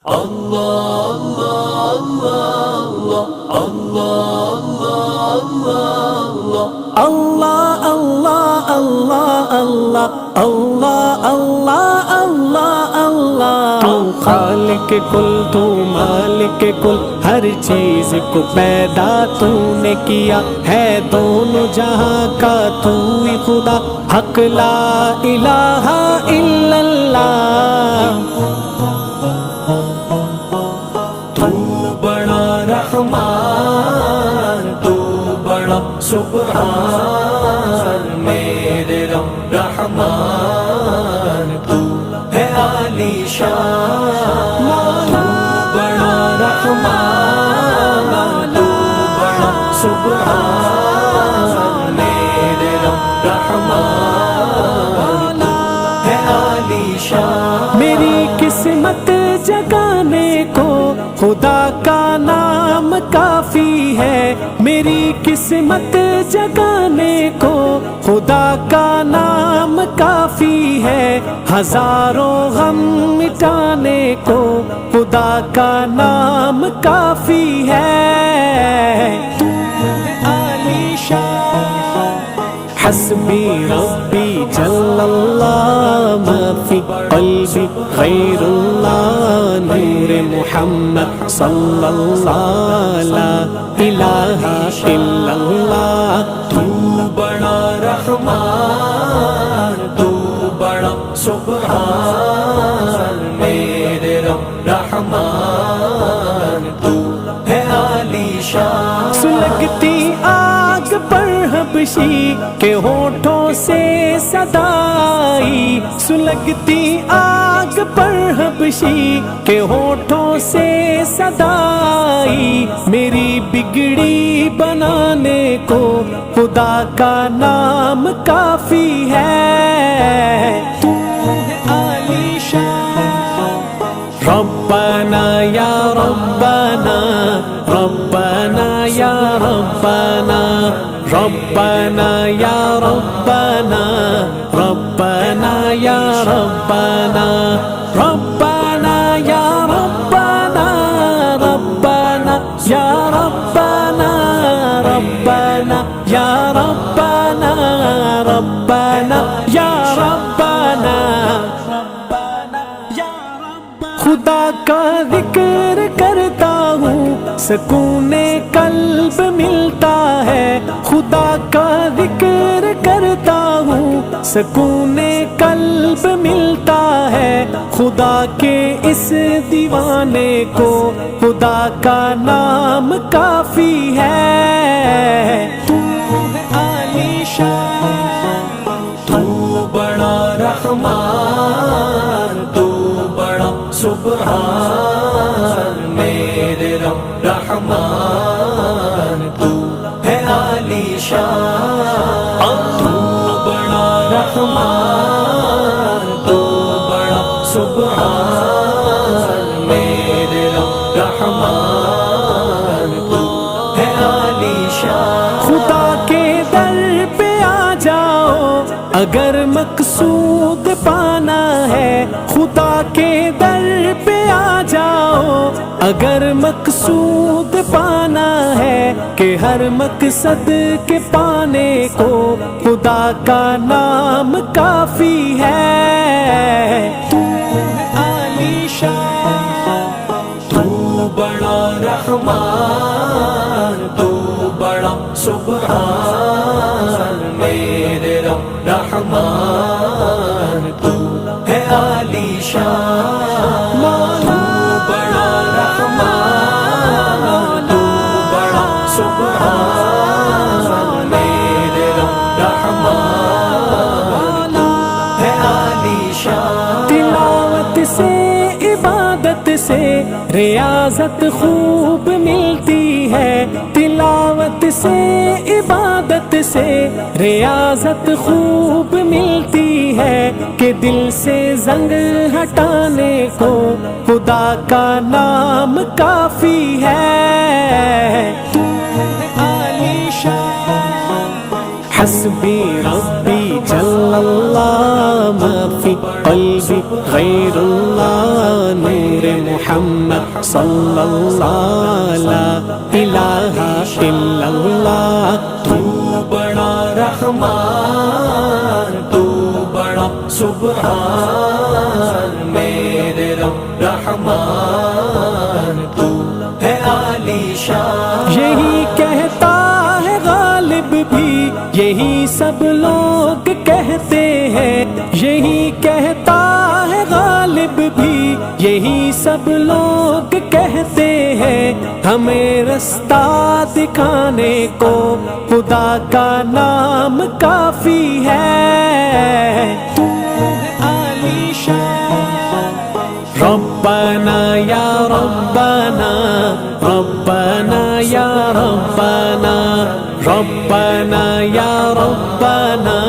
اللہ اللہ اللہ اللہ اللہ اللہ اللہ اللہ تو خالق کل تو مالک کل ہر چیز کو پیدا تو نے کیا ہے دونوں جہاں کا تو ہی خدا حق لا الہ الا اللہ تو بڑا رحمان تو بڑا سبحان میرے رب رحمان تو ہے عالی شان تو بڑا رحمان تو بڑا سبحان میرے رب رحمان تو ہے عالی شان میری قسمت جگانے کو خدا کا نام کافی ہے میری قسمت جگانے کو خدا کا نام کافی ہے ہزاروں غم مٹانے کو خدا کا نام کافی ہے تو عالی شان حسبی ربی جل اللہ ما فی قلبی غیر اللہ نور محمد صلی اللہ لا الہ الا اللہ تو بڑا رحمان تو بڑا سبحان میرے رب رحمان تو ہے عالی شان سلگتی آگ پر حبشی کے ہونٹوں سے صدائی سلگتی آگ پر حبشی کے ہونٹوں سے صدائی میری بگڑی بنانے کو خدا کا نام کافی ہے تو ہے عالی شان ربنا یا ربنا ربنا یا ربنا ربنا یا ربنا ربنا یا ربنا ربنا یا ربنا ربنا یا ربنا ربنا یا ربنا ربنا یا ربنا خدا کا ذکر کرتا ہوں سکون قلب ملتا ہے خدا کا ذکر کرتا ہوں سکون قلب ملتا ہے خدا کے اس دیوانے کو خدا کا نام کافی ہے تو ہے عالی شان تو بڑا رحمان تو بڑا سبحان میرے رب رحمان تو ہے عالی شان تو بڑا رحمان تو بڑا سبحان میرے رب رحمان تو ہے عالی شان خدا کے در پہ آ جاؤ اگر مقصود پانا ہے خدا کے در پہ آ جاؤ اگر مقصود پانا ہے کہ ہر مقصد کے پانے کو خدا کا نام کافی ہے تو ہے عالی شان تو بڑا رحمان تو بڑا سبحان میرے رب رحمان تو ہے عالی شان تو بڑا رحمان تو بڑا سبحان میرے رب رحمان تو ہے عالی شان تلاوت سے عبادت سے ریاضت خوب ملتی ہے تلاوت سے عبادت سے ریاضت خوب ملتی ہے کہ دل سے زنگ ہٹانے کو خدا کا نام کافی ہے تو ہے عالی شان حسبی ربی جل اللہ ما فی قلبی غیر اللہ نور محمد صلی اللہ لا الہ الا اللہ تو بڑا رحمان تو بڑا سبحان میرے رب رحمان تو ہے عالی شان یہی کہتا ہے غالب بھی یہی سب لوگ کہتے ہیں یہی کہتا ہے غالب بھی یہی سب لوگ کہتے ہیں ہمیں رستہ دکھانے کو خدا کا نام کافی ہے تو عالی شان ربنا یا ربنا ربنا یا ربنا ربنا یا ربنا